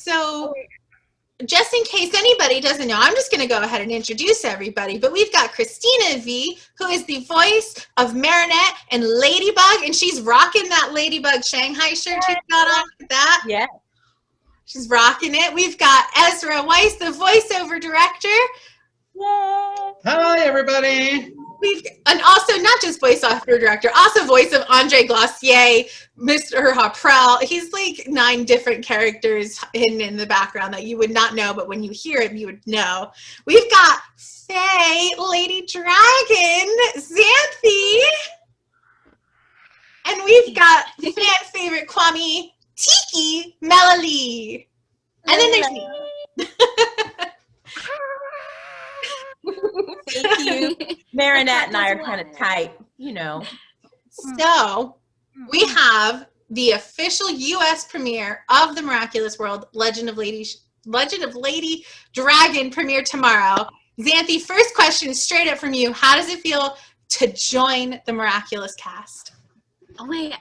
So just in case anybody doesn't know, I'm just going to go ahead and introduce everybody. But we've got Cristina Vee, who is the voice of Marinette and Ladybug, and she's rocking that Ladybug Shanghai shirt she's got on with that. Yeah. She's rocking it. We've got Ezra Weisz, the voiceover director. Yay. Hi, everybody. And also not just voiceover director, also voice of Andre Glossier, Mr. Haprel. He's like 9 different characters hidden in the background that you would not know, but when you hear him, you would know. We've got Faye, Lady Dragon, Xanthe, and we've got the fan favorite Kwame, Tikki, Mela Lee. And then there's me. Thank you. Marinette and I are kind of tight, you know. So we have the official U.S. premiere of the Miraculous World Legend of Lady Dragon premiere tomorrow. Xanthe, first question straight up from you. How does it feel to join the Miraculous cast? Oh my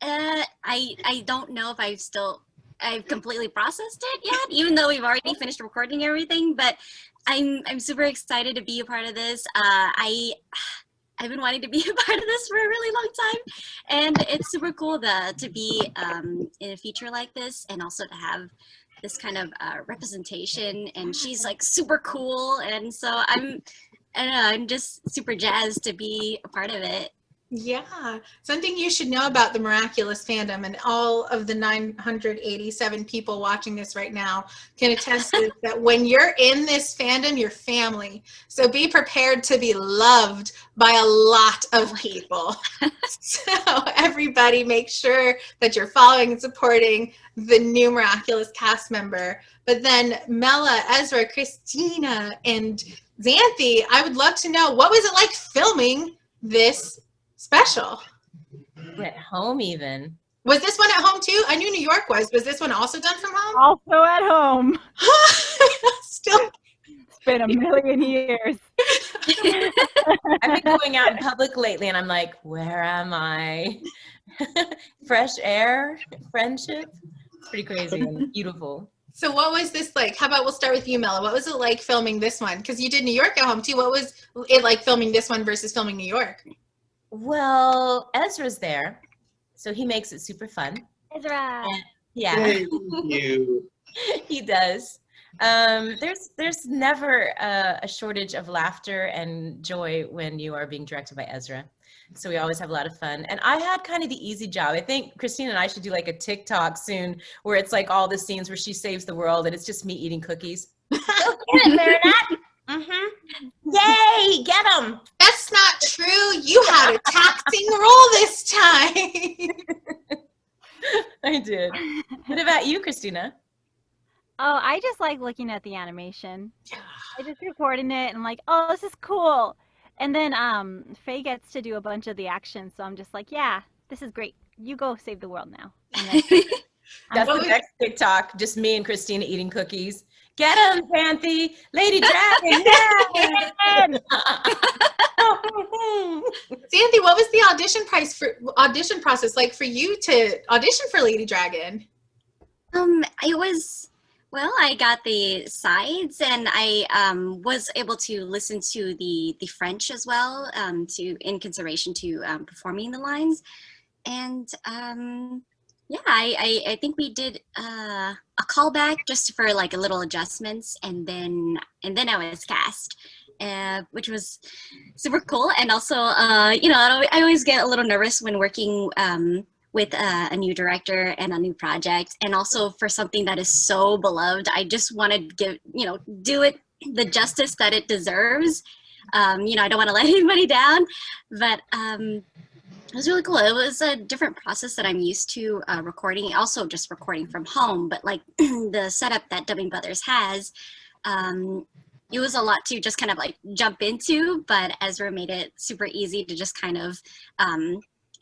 God, I don't know if I've completely processed it yet, even though we've already finished recording everything, but I'm super excited to be a part of this. I've been wanting to be a part of this for a really long time, and it's super cool to be in a feature like this, and also to have this kind of representation. And she's like super cool, and so I'm just super jazzed to be a part of it. Yeah, something you should know about the Miraculous fandom, and all of the 987 people watching this right now can attest to that when you're in this fandom, you're family. So be prepared to be loved by a lot of people. So everybody make sure that you're following and supporting the new Miraculous cast member. But then Mela, Ezra, Cristina, and Xanthe, I would love to know, what was it like filming this special? At home even. Was this one at home too? I knew New York was. Was this one also done from home? Also at home. Still. It's been a million years. I've been going out in public lately and I'm like, where am I? Fresh air, friendship. It's pretty crazy and beautiful. So what was this like? How about we'll start with you, Mela. What was it like filming this one? Because you did New York at home too. What was it like filming this one versus filming New York? Well, Ezra's there, so he makes it super fun. Ezra. And, yeah. Thank you. He does. There's never a shortage of laughter and joy when you are being directed by Ezra. So we always have a lot of fun. And I had kind of the easy job. I think Cristina and I should do like a TikTok soon where it's like all the scenes where she saves the world and it's just me eating cookies. Go get it, Marinette. Yay, get them. That's not true. You had a taxing role this time. I did. What about you, Cristina? Oh, I just like looking at the animation. I just recording it and I'm like, oh, this is cool. And then Faye gets to do a bunch of the action, so I'm just like, yeah, this is great. You go save the world now. That's the next TikTok, just me and Cristina eating cookies. Get him, Xanthe! Lady Dragon! Xanthe, what was the audition process like for you to audition for Lady Dragon? I got the sides, and I was able to listen to the French as well, in consideration to performing the lines, and yeah, I think we did a callback just for like a little adjustments, and then I was cast, which was super cool. And also, you know, I always get a little nervous when working with a new director and a new project, and also for something that is so beloved. I just want to do it the justice that it deserves. You know, I don't want to let anybody down, but it was really cool. It was a different process that I'm used to recording, also just recording from home, but like the setup that Dubbing Brothers has, it was a lot to just kind of like jump into, but Ezra made it super easy to just kind of,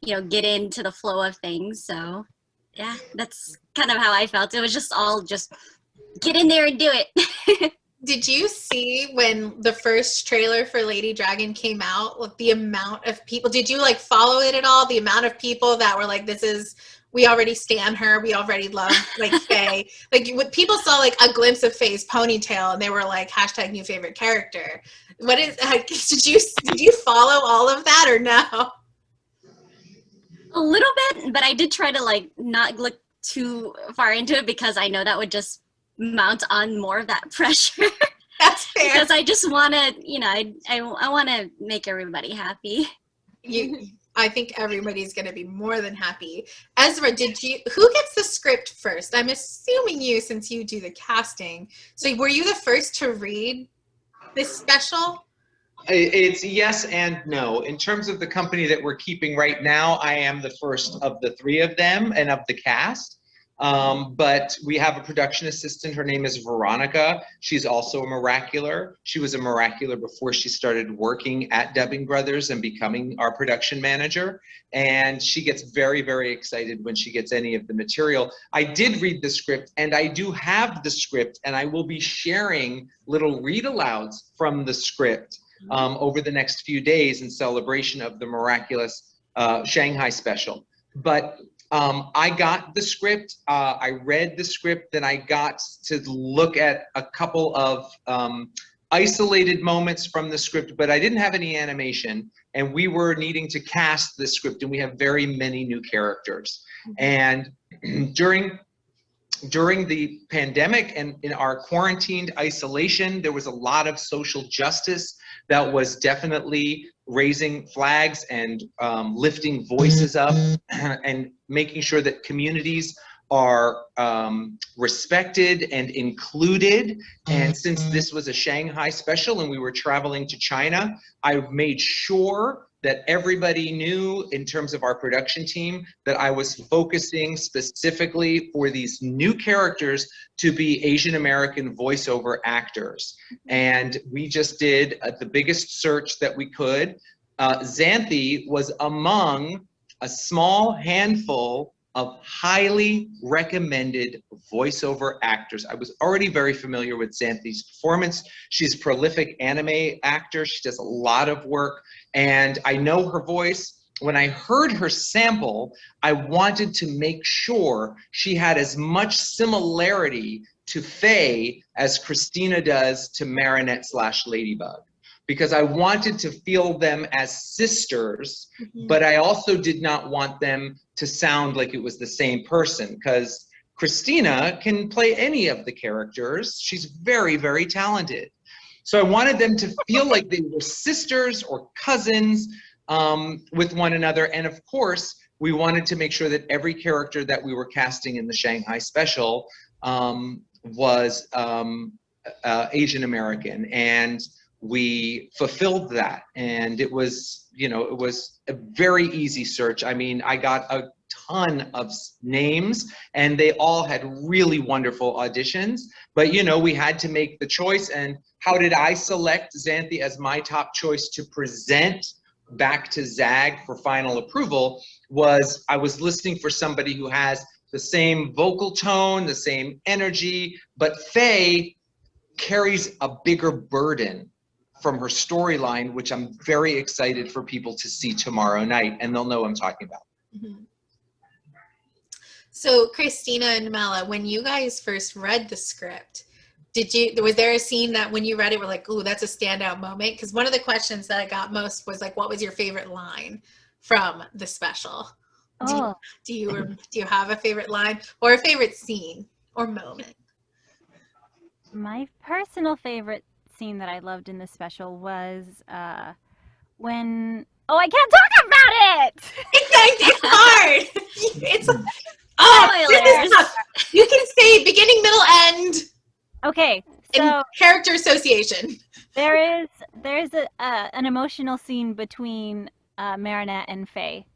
you know, get into the flow of things. So yeah, that's kind of how I felt. It was just all just get in there and do it. Did you see when the first trailer for Lady Dragon came out, like the amount of people, did you like follow it at all? The amount of people that were like, this is we already stan her. We already love like Faye. Like when people saw like a glimpse of Faye's ponytail and they were like #new favorite character. What is? Did you follow all of that or no? A little bit, but I did try to like not look too far into it because I know that would just mount on more of that pressure. That's fair. Because I just want to, you know, I want to make everybody happy. I think everybody's going to be more than happy. Ezra, who gets the script first? I'm assuming you, since you do the casting. So were you the first to read this special? It's yes and no. In terms of the company that we're keeping right now, I am the first of the three of them and of the cast. But we have a production assistant. Her name is Veronica. She's also a Miracular. She was a Miracular before she started working at Dubbing Brothers and becoming our production manager. And she gets very, very excited when she gets any of the material. I did read the script, and I do have the script, and I will be sharing little read-alouds from the script over the next few days in celebration of the Miraculous Shanghai special. But I got the script, I read the script, then I got to look at a couple of isolated moments from the script, but I didn't have any animation, and we were needing to cast the script, and we have very many new characters. And during the pandemic and in our quarantined isolation, there was a lot of social justice that was definitely raising flags and lifting voices up and making sure that communities are respected and included. And since this was a Shanghai special and we were traveling to China, I made sure that everybody knew in terms of our production team that I was focusing specifically for these new characters to be Asian American voiceover actors. And we just did the biggest search that we could. Xanthe was among a small handful of highly recommended voiceover actors. I was already very familiar with Xanthe's performance. She's a prolific anime actor. She does a lot of work, and I know her voice. When I heard her sample, I wanted to make sure she had as much similarity to Faye as Cristina does to Marinette/Ladybug, because I wanted to feel them as sisters, but I also did not want them to sound like it was the same person, because Cristina can play any of the characters. She's very, very talented. So I wanted them to feel like they were sisters or cousins with one another. And of course, we wanted to make sure that every character that we were casting in the Shanghai special was Asian American. And we fulfilled that, and it was, you know, it was a very easy search. I mean, I got a ton of names, and they all had really wonderful auditions, but you know, we had to make the choice. And how did I select Xanthe as my top choice to present back to ZAG for final approval? Was I was listening for somebody who has the same vocal tone, the same energy, but Faye carries a bigger burden from her storyline, which I'm very excited for people to see tomorrow night, and they'll know what I'm talking about. So Cristina and Mela, when you guys first read the script, was there a scene that when you read it were like, ooh, that's a standout moment? Because one of the questions that I got most was like, what was your favorite line from the special? Oh. Do you have a favorite line or a favorite scene or moment? My personal favorite scene that I loved in this special was when I can't talk about it. It's hard. It's Spoilers. you can say beginning, middle, end. Okay, And so character association. there's an emotional scene between Marinette and Faye.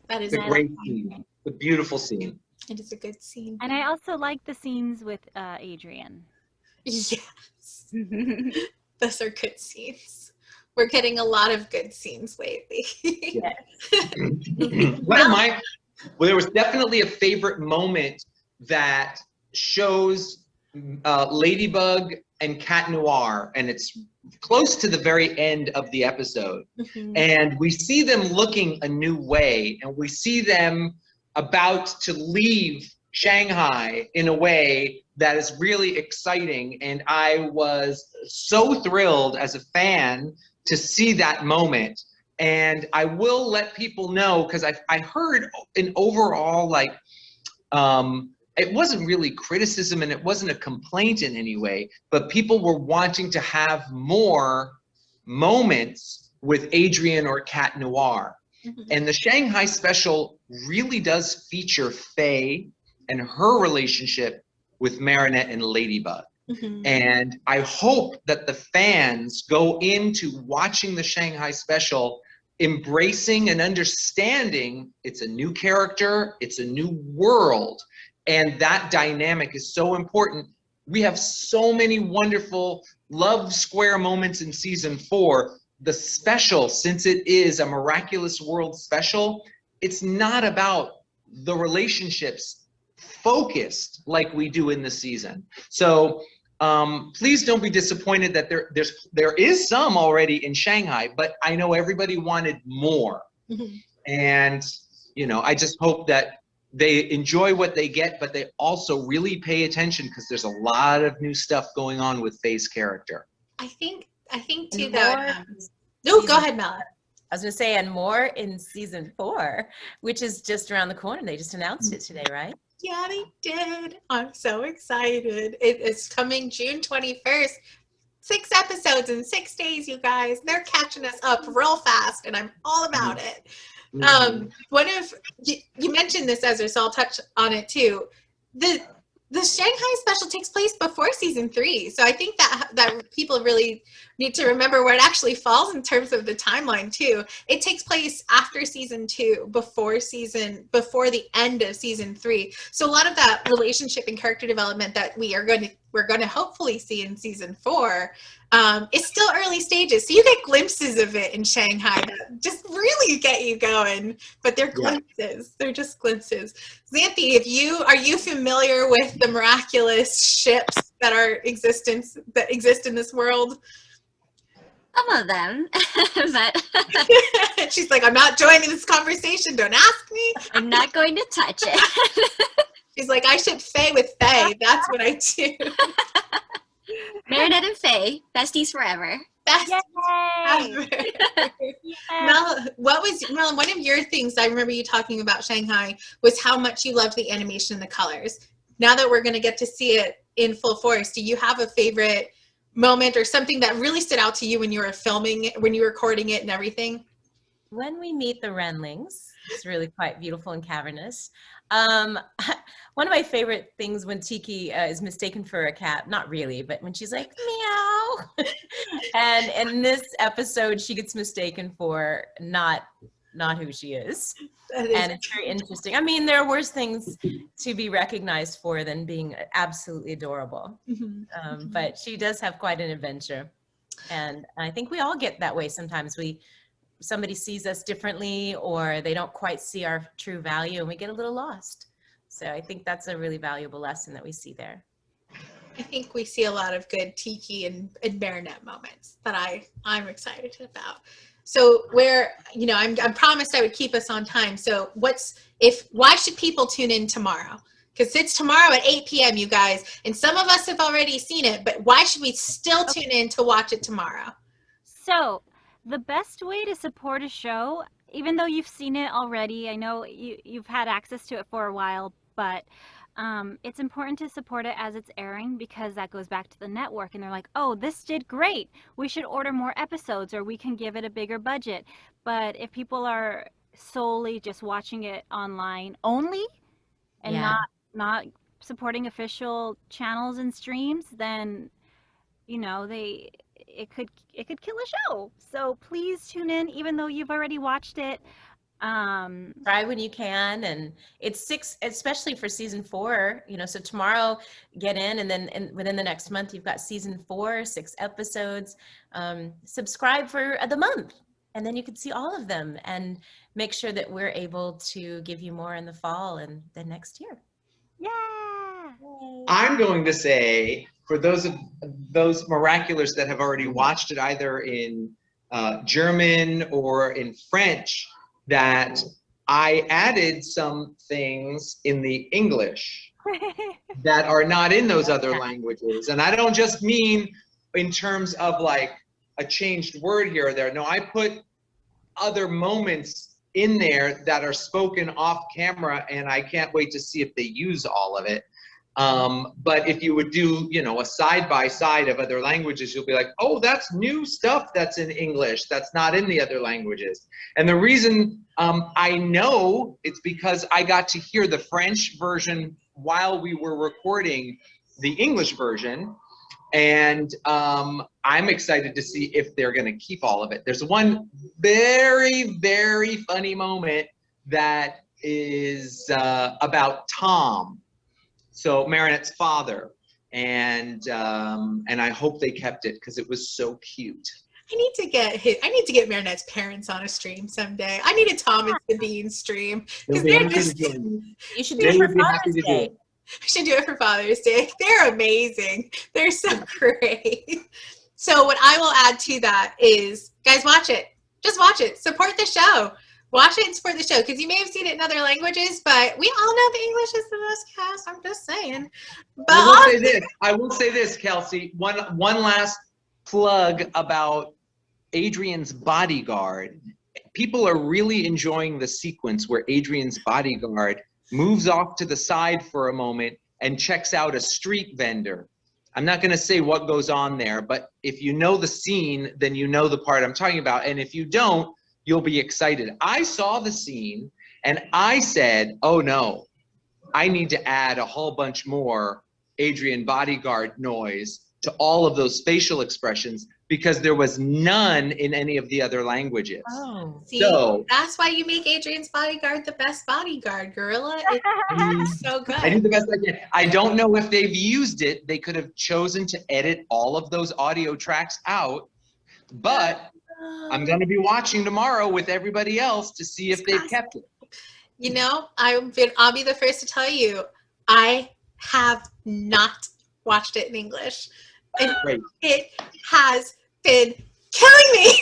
That is It's a great scene, a beautiful scene. It is a good scene. And I also like the scenes with Adrian. Yes. Those are good scenes. We're getting a lot of good scenes lately. Well, there was definitely a favorite moment that shows Ladybug and Cat Noir, and it's close to the very end of the episode. And we see them looking a new way, and we see them about to leave Shanghai in a way that is really exciting. And I was so thrilled as a fan to see that moment. And I will let people know, because I heard an overall, like, it wasn't really criticism and it wasn't a complaint in any way, but people were wanting to have more moments with Adrian or Cat Noir. And the Shanghai special really does feature Faye and her relationship with Marinette and Ladybug. And I hope that the fans go into watching the Shanghai special embracing and understanding it's a new character, it's a new world, and that dynamic is so important. We have so many wonderful love square moments in season 4. The special, since it is a Miraculous World special, it's not about the relationships focused like we do in the season. So please don't be disappointed that there is some already in Shanghai, but I know everybody wanted more. And, you know, I just hope that they enjoy what they get, but they also really pay attention, because there's a lot of new stuff going on with Faye's character. I think too that. No, go ahead, Mela. I was going to say, and more in season 4, which is just around the corner. They just announced it today, right? Yeah, they did. I'm so excited. It is coming June 21st. 6 episodes in 6 days, you guys. They're catching us up real fast, and I'm all about it. You mentioned this, Ezra, so I'll touch on it too. The Shanghai special takes place before season 3, so I think that people really need to remember where it actually falls in terms of the timeline too. It takes place after season 2, before the end of season 3. So a lot of that relationship and character development that we're going to hopefully see in season 4 is still early stages. So you get glimpses of it in Shanghai that just really get you going, but they're glimpses. They're just glimpses. Xanthe, are you familiar with the Miraculous ships that exist in this world? Some of them, but she's like, I'm not joining this conversation. Don't ask me. I'm not going to touch it. She's like, I ship Faye with Faye. That's what I do. Marinette and Faye, besties forever. Besties forever. Mela, one of your things I remember you talking about Shanghai was how much you loved the animation and the colors. Now that we're going to get to see it in full force, do you have a favorite moment or something that really stood out to you when you were filming it, when you were recording it and everything? When we meet the Renlings, it's really quite beautiful and cavernous. One of my favorite things when Tikki is mistaken for a cat, not really, but when she's like, meow. And in this episode, she gets mistaken for not who she is. And it's very interesting. I mean, there are worse things to be recognized for than being absolutely adorable. But she does have quite an adventure. And I think we all get that way sometimes. Somebody sees us differently, or they don't quite see our true value, and we get a little lost. So I think that's a really valuable lesson that we see there. I think we see a lot of good Tikki and Marinette moments that I'm excited about. So I promised I would keep us on time. So why should people tune in tomorrow? Because it's tomorrow at 8 p.m., you guys, and some of us have already seen it, but why should we still tune in to watch it tomorrow? So the best way to support a show, even though you've seen it already, I know you've had access to it for a while, but it's important to support it as it's airing, because that goes back to the network and they're like, oh, this did great. We should order more episodes, or we can give it a bigger budget. But if people are solely just watching it online only and not supporting official channels and streams, then, it could kill a show. So please tune in, even though you've already watched it. Try when you can, and it's 6, especially for season 4. So tomorrow, get in, and then within the next month, you've got season 4, 6 episodes. Subscribe for the month, and then you can see all of them, and make sure that we're able to give you more in the fall and the next year. Yeah. Yay. I'm going to say, for those Miraculous that have already watched it either in German or in French, that I added some things in the English that are not in those other languages. And I don't just mean in terms of like a changed word here or there. No, I put other moments in there that are spoken off camera, and I can't wait to see if they use all of it. But if you would do, you know, a side by side of other languages, you'll be like, oh, that's new stuff that's in English that's not in the other languages. And the reason I know it's because I got to hear the French version while we were recording the English version. And I'm excited to see if they're going to keep all of it. There's one very, very funny moment that is about Tom. So Marinette's father, and I hope they kept it because it was so cute. I need to get Marinette's parents on a stream someday. I need a Tom and Sabine stream because they're just. You should do it for Father's Day. I should do it for Father's Day. They're amazing. They're so great. So what I will add to that is, guys, watch it. Just watch it. Support the show. Watch it and support the show, because you may have seen it in other languages, but we all know the English is the most cast. I'm just saying. But I will say this, Kelsey. One last plug about Adrian's bodyguard. People are really enjoying the sequence where Adrian's bodyguard moves off to the side for a moment and checks out a street vendor. I'm not going to say what goes on there, but if you know the scene, then you know the part I'm talking about. And if you don't, you'll be excited. I saw the scene and I said, oh no, I need to add a whole bunch more Adrian bodyguard noise to all of those facial expressions, because there was none in any of the other languages. Oh. See, so that's why you make Adrian's bodyguard the best bodyguard, Gorilla. It's so good. I do the best I can. I don't know if they've used it. They could have chosen to edit all of those audio tracks out, but I'm going to be watching tomorrow with everybody else to see if they've kept it. You know, I'll be the first to tell you, I have not watched it in English. And it has been killing me.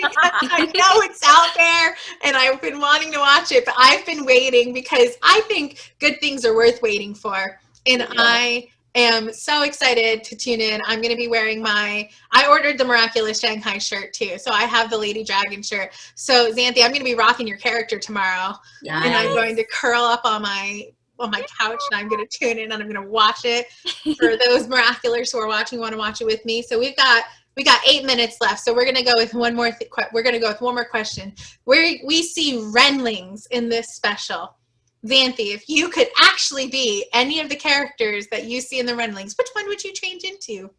I know it's out there and I've been wanting to watch it, but I've been waiting because I think good things are worth waiting for. And I am so excited to tune in. I'm going to be wearing I ordered the Miraculous Shanghai shirt too. So I have the Lady Dragon shirt. So Xanthe, I'm going to be rocking your character tomorrow. Yes. And I'm going to curl up on my couch and I'm going to tune in and I'm going to watch it. For those Miraculous who are watching, want to watch it with me. So we got 8 minutes left. So we're going to go with one more question. We see Renlings in this special. Xanthe, if you could actually be any of the characters that you see in the Renlings, which one would you change into?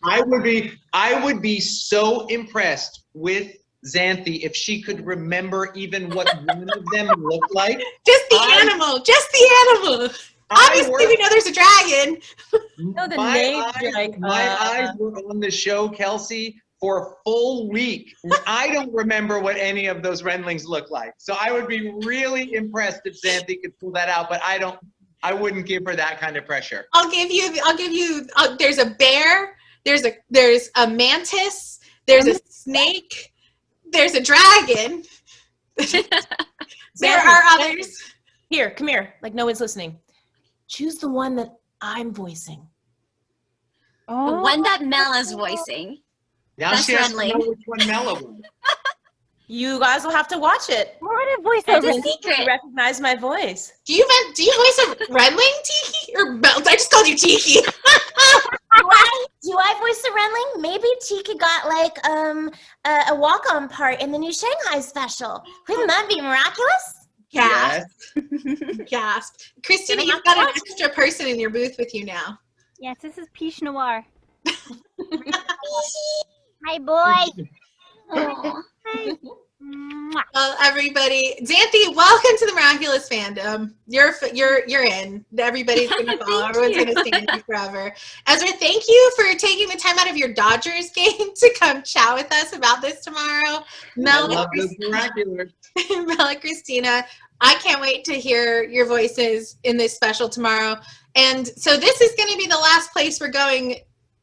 I would be so impressed with Xanthe if she could remember even what one of them looked like. Just the animal. Obviously, we know there's a dragon. No, the my eyes were on the show, Kelsey, for a full week. I don't remember what any of those Renlings look like. So I would be really impressed if Xanthe could pull that out, but I wouldn't give her that kind of pressure. I'll give you, there's a bear, there's a mantis, there's a snake, there's a dragon. There are others. Here, come here. Like no one's listening. Choose the one that I'm voicing. Oh. The one that Mela's voicing. Now that's she has to know Renling. which one Mela was. You guys will have to watch it. What voiceover? It's a secret. Recognize my voice. Do you voice a Renling, Tikki? Or I just called you Tikki. Do I voice the Renling? Maybe Tikki got like a walk-on part in the new Shanghai special. Wouldn't that be miraculous? Gasp. Gasp. Christina, you've got an extra person in your booth with you now. Yes, this is Peach Noir. Hi, boy. Aw. Hi. Mwah. Well, everybody, Xanthe, welcome to the Miraculous fandom. You're in. Everybody's gonna follow. Everyone's gonna stand you forever. Ezra, thank you for taking the time out of your Dodgers game to come chat with us about this tomorrow. I love those Miraculous. Mela, Cristina, I can't wait to hear your voices in this special tomorrow. And so this is going to be the last place we're going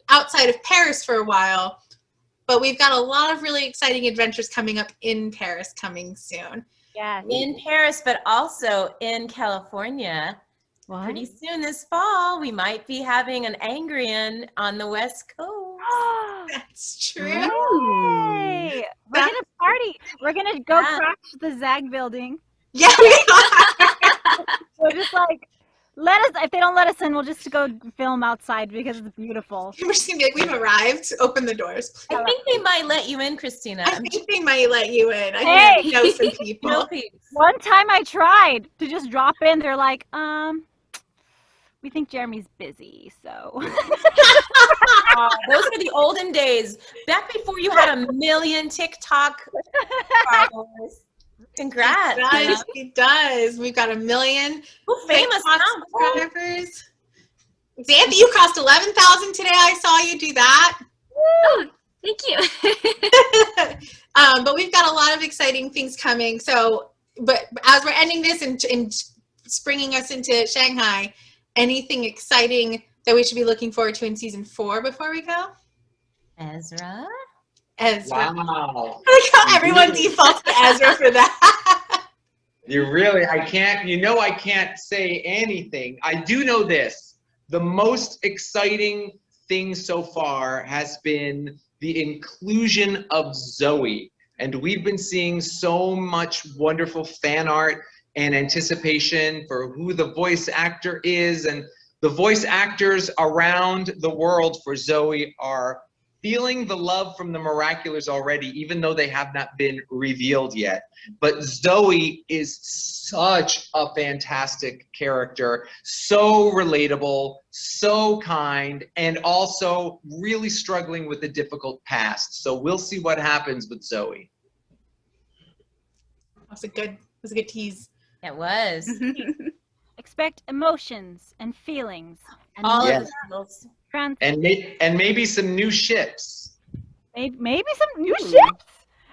outside of Paris for a while. But we've got a lot of really exciting adventures coming up in Paris coming soon. Yes. In Paris, but also in California. What? Pretty soon this fall, we might be having an Angrian on the West Coast. That's true. Yay! We're gonna party. We're gonna go Yeah. crash the Zag building. Yeah, we are. We're just like, let us. If they don't let us in, we'll just go film outside because it's beautiful. We're just going to be like, we've arrived. Open the doors. I think they might let you in, Christina. I think they might let you in. I Hey! think I know some people. No peeps. One time I tried to just drop in. They're like, we think Jeremy's busy, so. Those are the olden days. Back before you had 1 million TikTok followers. Congrats. It does. We've got 1 million Who famous TikTok now? subscribers. Xanthe, you crossed 11,000 today. I saw you do that. Oh, thank you. But we've got a lot of exciting things coming. So, but as we're ending this and springing us into Shanghai, anything exciting that we should be looking forward to in season 4 before we go? Ezra? Ezra. Wow. I like how everyone defaults to Ezra for that. I can't say anything. I do know this. The most exciting thing so far has been the inclusion of Zoe. And we've been seeing so much wonderful fan art and anticipation for who the voice actor is. And the voice actors around the world for Zoe are feeling the love from the Miraculous already, even though they have not been revealed yet. But Zoe is such a fantastic character, so relatable, so kind, and also really struggling with a difficult past. So we'll see what happens with Zoe. That was a good tease. It was. Expect emotions and feelings. And All Yes. of the singles. And maybe some new ships. maybe some new ships.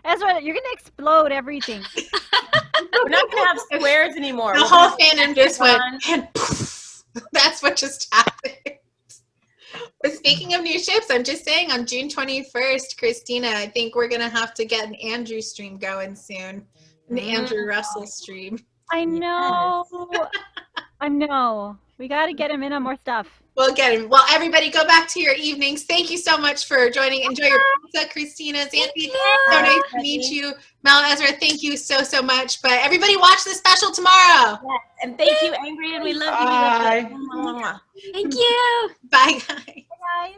Ezra, you're gonna explode everything. We're not going to have squares anymore. The We're whole gonna- fandom just went, and poof, that's what just happened. But speaking of new ships, I'm just saying on June 21st, Cristina, I think we're going to have to get an Andrew stream going soon. An Andrew Russell stream. I know. I know. We got to get him in on more stuff. We'll get him. Well, everybody go back to your evenings. Thank you so much for joining. Enjoy your pizza, Cristina. Xanthe, so nice to meet you. Mel, Ezra, thank you so, so much. But everybody watch the special tomorrow. And thank you, Angry, and we love you. We love you. Thank you. Bye, guys. Bye, guys.